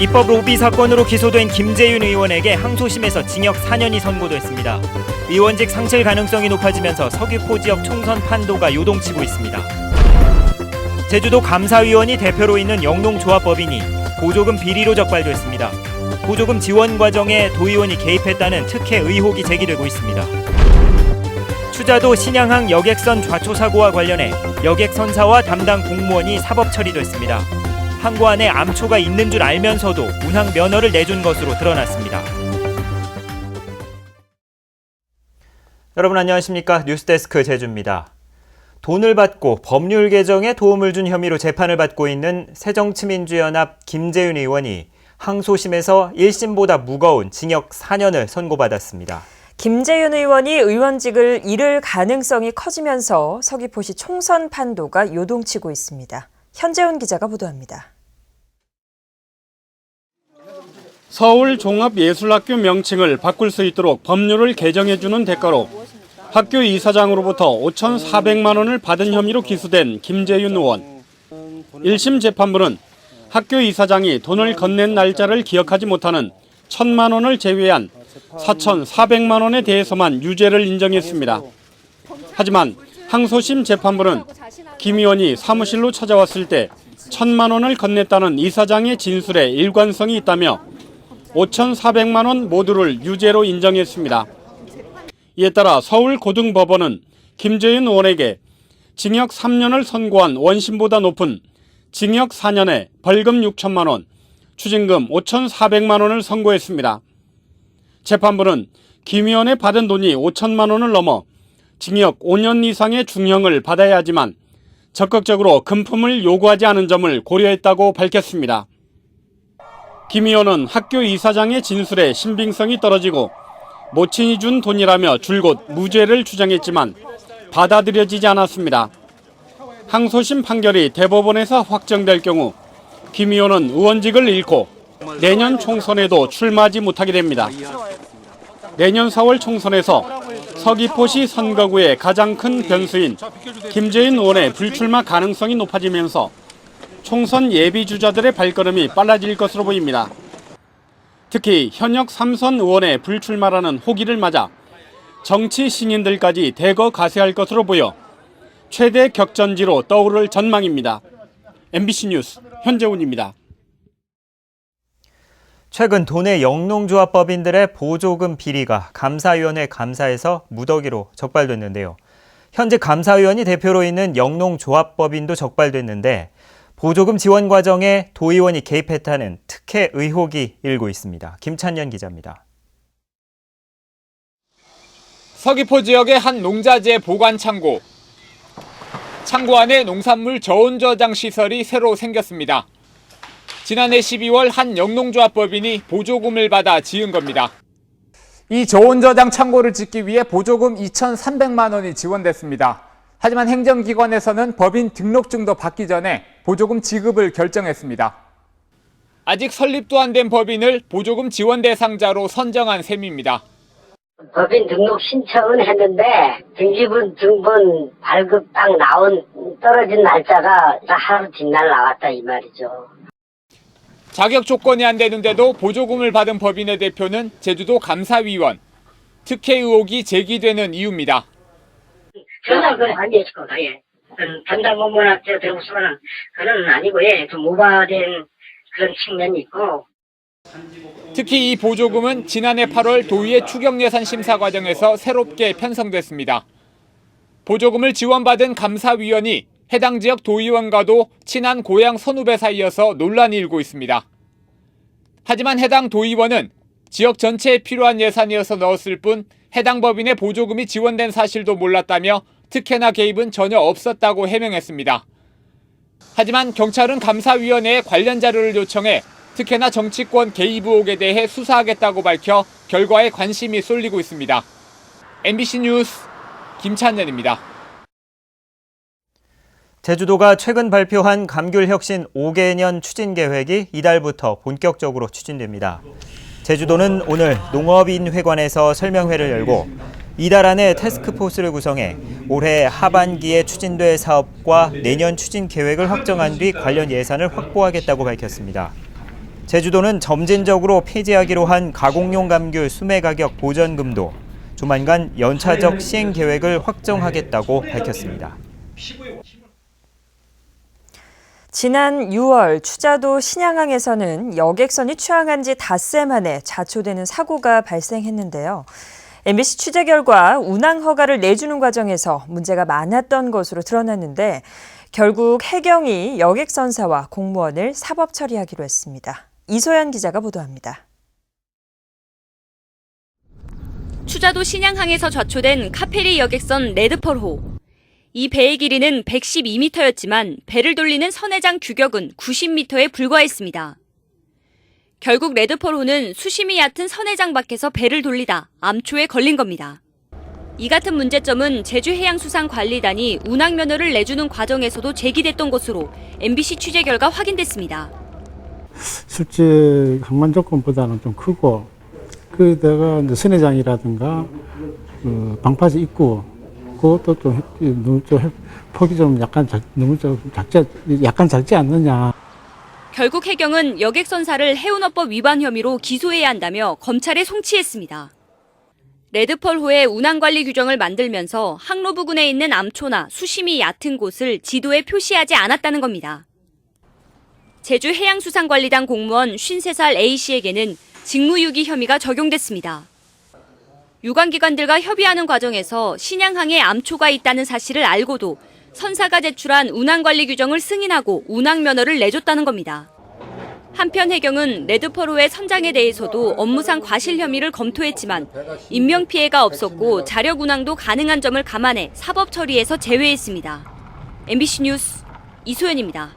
입법 로비 사건으로 기소된 김재윤 의원에게 항소심에서 징역 4년이 선고됐습니다. 의원직 상실 가능성이 높아지면서 서귀포 지역 총선 판도가 요동치고 있습니다. 제주도 감사위원이 대표로 있는 영농조합법인이 보조금 비리로 적발됐습니다. 보조금 지원 과정에 도의원이 개입했다는 특혜 의혹이 제기되고 있습니다. 추자도 신양항 여객선 좌초 사고와 관련해 여객선사와 담당 공무원이 사법 처리됐습니다. 항구 안에 암초가 있는 줄 알면서도 운항 면허를 내준 것으로 드러났습니다. 여러분 안녕하십니까? 뉴스데스크 제주입니다. 돈을 받고 법률 개정에 도움을 준 혐의로 재판을 받고 있는 새정치민주연합 김재윤 의원이 항소심에서 1심보다 무거운 징역 4년을 선고받았습니다. 김재윤 의원이 의원직을 잃을 가능성이 커지면서 서귀포시 총선 판도가 요동치고 있습니다. 현재훈 기자가 보도합니다. 서울종합예술학교 명칭을 바꿀 수 있도록 법률을 개정해주는 대가로 학교 이사장으로부터 5,400만 원을 받은 혐의로 기소된 김재윤 의원. 1심 재판부는 학교 이사장이 돈을 건넨 날짜를 기억하지 못하는 1,000만 원을 제외한 4,400만 원에 대해서만 유죄를 인정했습니다. 하지만 항소심 재판부는 김 의원이 사무실로 찾아왔을 때 1,000만 원을 건넸다는 이사장의 진술에 일관성이 있다며 5,400만 원 모두를 유죄로 인정했습니다. 이에 따라 서울고등법원은 김재윤 의원에게 징역 3년을 선고한 원심보다 높은 징역 4년에 벌금 6천만 원, 추징금 5,400만 원을 선고했습니다. 재판부는 김 의원이 받은 돈이 5천만 원을 넘어 징역 5년 이상의 중형을 받아야 하지만 적극적으로 금품을 요구하지 않은 점을 고려했다고 밝혔습니다. 김 의원은 학교 이사장의 진술에 신빙성이 떨어지고 모친이 준 돈이라며 줄곧 무죄를 주장했지만 받아들여지지 않았습니다. 항소심 판결이 대법원에서 확정될 경우 김 의원은 의원직을 잃고 내년 총선에도 출마하지 못하게 됩니다. 내년 4월 총선에서 서귀포시 선거구의 가장 큰 변수인 김재윤 의원의 불출마 가능성이 높아지면서 총선 예비주자들의 발걸음이 빨라질 것으로 보입니다. 특히 현역 3선 의원의 불출마라는 호기를 맞아 정치 신인들까지 대거 가세할 것으로 보여 최대 격전지로 떠오를 전망입니다. MBC 뉴스 현재훈입니다. 최근 도내 영농조합법인들의 보조금 비리가 감사위원회 감사에서 무더기로 적발됐는데요. 현재 감사위원이 대표로 있는 영농조합법인도 적발됐는데 보조금 지원 과정에 도의원이 개입했다는 특혜 의혹이 일고 있습니다. 김찬년 기자입니다. 서귀포 지역의 한 농자재 보관 창고. 창고 안에 농산물 저온 저장 시설이 새로 생겼습니다. 지난해 12월 한 영농조합법인이 보조금을 받아 지은 겁니다. 이 저온 저장 창고를 짓기 위해 보조금 2,300만 원이 지원됐습니다. 하지만 행정기관에서는 법인 등록증도 받기 전에 보조금 지급을 결정했습니다. 아직 설립도 안 된 법인을 보조금 지원 대상자로 선정한 셈입니다. 법인 등록 신청은 했는데 등기부 등본 발급 딱 떨어진 날짜가 하루 뒷날 나왔다 이 말이죠. 자격 조건이 안 되는데도 보조금을 받은 법인의 대표는 제주도 감사위원. 특혜 의혹이 제기되는 이유입니다. 저는 그건 아니었을 거다. 예. 담당 공무원한테 들고 쓰면 그건 아니고 좀 무과된 그런 측면이 있고. 특히 이 보조금은 지난해 8월 도의회 추경예산 심사 과정에서 새롭게 편성됐습니다. 보조금을 지원받은 감사위원이 해당 지역 도의원과도 친한 고향 선후배 사이여서 논란이 일고 있습니다. 하지만 해당 도의원은 지역 전체에 필요한 예산이어서 넣었을 뿐 해당 법인의 보조금이 지원된 사실도 몰랐다며 특혜나 개입은 전혀 없었다고 해명했습니다. 하지만 경찰은 감사위원회에 관련 자료를 요청해 특혜나 정치권 개입 의혹에 대해 수사하겠다고 밝혀 결과에 관심이 쏠리고 있습니다. MBC 뉴스 김찬년입니다. 제주도가 최근 발표한 감귤혁신 5개년 추진 계획이 이달부터 본격적으로 추진됩니다. 제주도는 오늘 농업인회관에서 설명회를 열고 이달 안에 태스크포스를 구성해 올해 하반기에 추진될 사업과 내년 추진 계획을 확정한 뒤 관련 예산을 확보하겠다고 밝혔습니다. 제주도는 점진적으로 폐지하기로 한 가공용 감귤 수매 가격 보전금도 조만간 연차적 시행 계획을 확정하겠다고 밝혔습니다. 지난 6월 추자도 신양항에서는 여객선이 추항한 지 닷새 만에 자초되는 사고가 발생했는데요. MBC 취재 결과 운항 허가를 내주는 과정에서 문제가 많았던 것으로 드러났는데 결국 해경이 여객선사와 공무원을 사법 처리하기로 했습니다. 이소연 기자가 보도합니다. 추자도 신양항에서 좌초된 카페리 여객선 레드펄호. 이 배의 길이는 112m였지만 배를 돌리는 선회장 규격은 90m에 불과했습니다. 결국 레드펄호는 수심이 얕은 선회장 밖에서 배를 돌리다 암초에 걸린 겁니다. 이 같은 문제점은 제주해양수산관리단이 운항면허를 내주는 과정에서도 제기됐던 것으로 MBC 취재 결과 확인됐습니다. 실제 항만 조건보다는 좀 크고 그다가 이제 선회장이라든가 방파제 입구 그것도 좀 폭이 좀 약간 너무 약간 작지 않느냐. 결국 해경은 여객선사를 해운업법 위반 혐의로 기소해야 한다며 검찰에 송치했습니다. 레드펄호의 운항관리 규정을 만들면서 항로 부근에 있는 암초나 수심이 얕은 곳을 지도에 표시하지 않았다는 겁니다. 제주해양수산관리단 공무원 53살 A씨에게는 직무유기 혐의가 적용됐습니다. 유관기관들과 협의하는 과정에서 신양항에 암초가 있다는 사실을 알고도 선사가 제출한 운항관리 규정을 승인하고 운항면허를 내줬다는 겁니다. 한편 해경은 레드펄호의 선장에 대해서도 업무상 과실 혐의를 검토했지만 인명피해가 없었고 자력 운항도 가능한 점을 감안해 사법 처리에서 제외했습니다. MBC 뉴스 이소연입니다.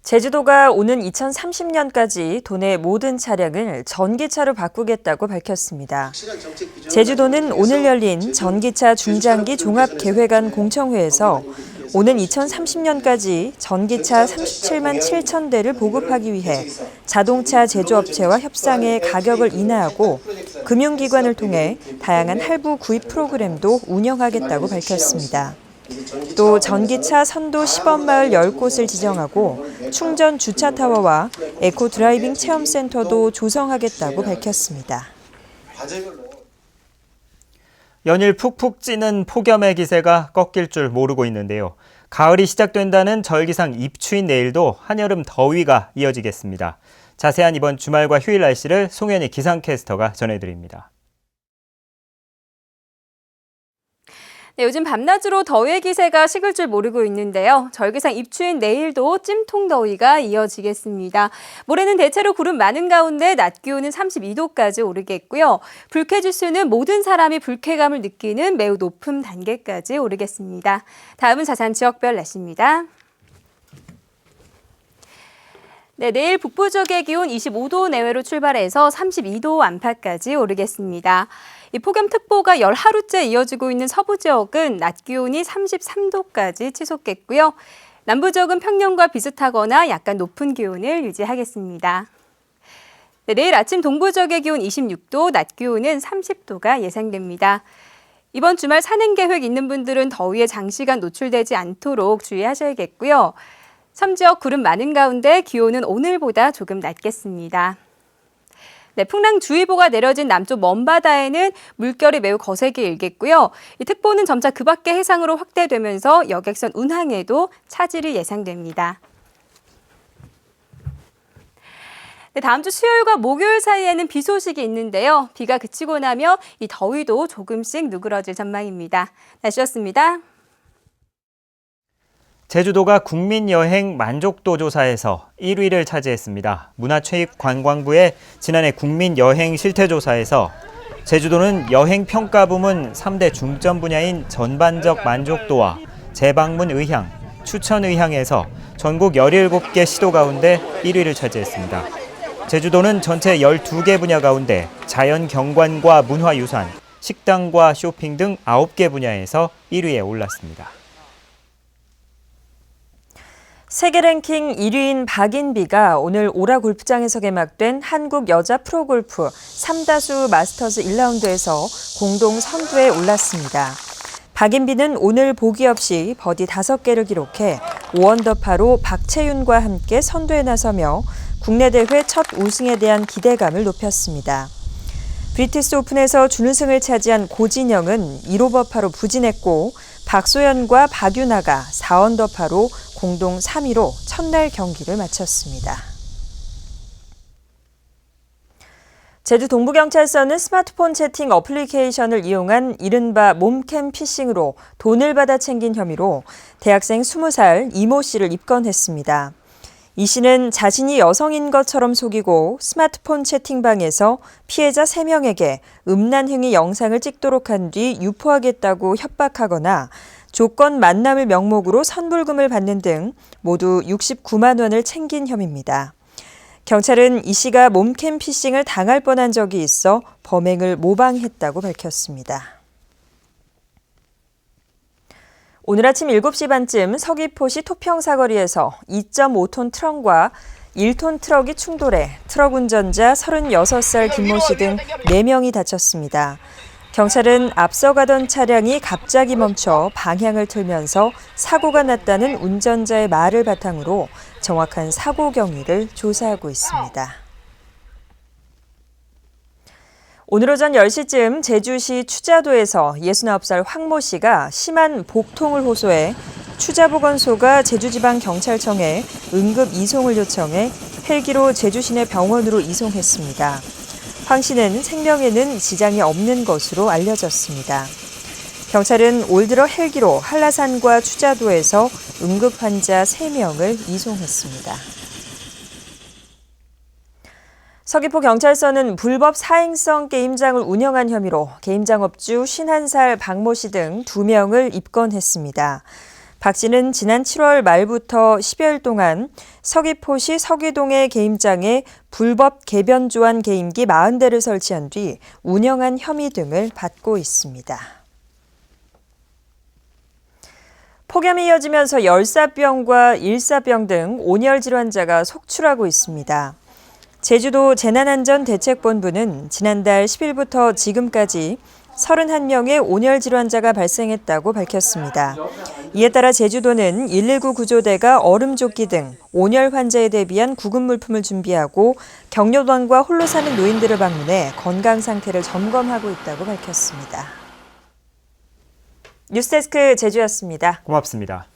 제주도가 오는 2030년까지 도내 모든 차량을 전기차로 바꾸겠다고 밝혔습니다. 제주도는 오늘 열린 전기차 중장기 종합계획안 공청회에서 오는 2030년까지 전기차 37만 7천 대를 보급하기 위해 자동차 제조업체와 협상해 가격을 인하하고 금융기관을 통해 다양한 할부 구입 프로그램도 운영하겠다고 밝혔습니다. 또 전기차 선도 시범마을 10곳을 지정하고 충전 주차타워와 에코 드라이빙 체험센터도 조성하겠다고 밝혔습니다. 연일 푹푹 찌는 폭염의 기세가 꺾일 줄 모르고 있는데요. 가을이 시작된다는 절기상 입추인 내일도 한여름 더위가 이어지겠습니다. 자세한 이번 주말과 휴일 날씨를 송현희 기상캐스터가 전해드립니다. 네, 요즘 밤낮으로 더위의 기세가 식을 줄 모르고 있는데요. 절기상 입추인 내일도 찜통 더위가 이어지겠습니다. 모레는 대체로 구름 많은 가운데 낮 기온은 32도까지 오르겠고요. 불쾌지수는 모든 사람이 불쾌감을 느끼는 매우 높은 단계까지 오르겠습니다. 다음은 자세한 지역별 날씨입니다. 네, 내일 북부 지역의 기온 25도 내외로 출발해서 32도 안팎까지 오르겠습니다. 이 폭염특보가 열하루째 이어지고 있는 서부 지역은 낮 기온이 33도까지 치솟겠고요. 남부 지역은 평년과 비슷하거나 약간 높은 기온을 유지하겠습니다. 네, 내일 아침 동부 지역의 기온 26도, 낮 기온은 30도가 예상됩니다. 이번 주말 산행 계획 있는 분들은 더위에 장시간 노출되지 않도록 주의하셔야겠고요. 섬지역 구름 많은 가운데 기온은 오늘보다 조금 낮겠습니다. 네, 풍랑주의보가 내려진 남쪽 먼바다에는 물결이 매우 거세게 일겠고요. 이 특보는 점차 그 밖의 해상으로 확대되면서 여객선 운항에도 차질이 예상됩니다. 네, 다음 주 수요일과 목요일 사이에는 비 소식이 있는데요. 비가 그치고 나며 이 더위도 조금씩 누그러질 전망입니다. 날씨였습니다. 제주도가 국민여행 만족도 조사에서 1위를 차지했습니다. 문화체육관광부의 지난해 국민여행 실태조사에서 제주도는 여행평가 부문 3대 중점 분야인 전반적 만족도와 재방문 의향, 추천 의향에서 전국 17개 시도 가운데 1위를 차지했습니다. 제주도는 전체 12개 분야 가운데 자연 경관과 문화유산, 식당과 쇼핑 등 9개 분야에서 1위에 올랐습니다. 세계 랭킹 1위인 박인비가 오늘 오라 골프장에서 개막된 한국 여자 프로골프 3다수 마스터즈 1라운드에서 공동 선두에 올랐습니다. 박인비는 오늘 보기 없이 버디 5개를 기록해 5언더파로 박채윤과 함께 선두에 나서며 국내 대회 첫 우승에 대한 기대감을 높였습니다. 브리티스 오픈에서 준우승을 차지한 고진영은 1오버파로 부진했고 박소연과 박유나가 4언더파로 공동 3위로 첫날 경기를 마쳤습니다. 제주 동부경찰서는 스마트폰 채팅 어플리케이션을 이용한 이른바 몸캠 피싱으로 돈을 받아 챙긴 혐의로 대학생 20살 이모 씨를 입건했습니다. 이 씨는 자신이 여성인 것처럼 속이고 스마트폰 채팅방에서 피해자 3명에게 음란 행위 영상을 찍도록 한 뒤 유포하겠다고 협박하거나 조건 만남을 명목으로 선불금을 받는 등 모두 69만 원을 챙긴 혐의입니다. 경찰은 이 씨가 몸캠 피싱을 당할 뻔한 적이 있어 범행을 모방했다고 밝혔습니다. 오늘 아침 7시 반쯤 서귀포시 토평사거리에서 2.5톤 트럭과 1톤 트럭이 충돌해 트럭 운전자 36살 김모 씨 등 4명이 다쳤습니다. 경찰은 앞서 가던 차량이 갑자기 멈춰 방향을 틀면서 사고가 났다는 운전자의 말을 바탕으로 정확한 사고 경위를 조사하고 있습니다. 오늘 오전 10시쯤 제주시 추자도에서 69살 황모 씨가 심한 복통을 호소해 추자보건소가 제주지방경찰청에 응급 이송을 요청해 헬기로 제주시내 병원으로 이송했습니다. 황 씨는 생명에는 지장이 없는 것으로 알려졌습니다. 경찰은 올 들어 헬기로 한라산과 추자도에서 응급 환자 3명을 이송했습니다. 서귀포경찰서는 불법 사행성 게임장을 운영한 혐의로 게임장업주 51살 박모 씨 등 2명을 입건했습니다. 박 씨는 지난 7월 말부터 10여일 동안 서귀포시 서귀동의 게임장에 불법 개변 조안 게임기 40대를 설치한 뒤 운영한 혐의 등을 받고 있습니다. 폭염이 이어지면서 열사병과 일사병 등 온열 질환자가 속출하고 있습니다. 제주도 재난안전대책본부는 지난달 10일부터 지금까지 31명의 온열 질환자가 발생했다고 밝혔습니다. 이에 따라 제주도는 119 구조대가 얼음조끼 등 온열 환자에 대비한 구급 물품을 준비하고 격려단과 홀로 사는 노인들을 방문해 건강 상태를 점검하고 있다고 밝혔습니다. 뉴스데스크 제주였습니다. 고맙습니다.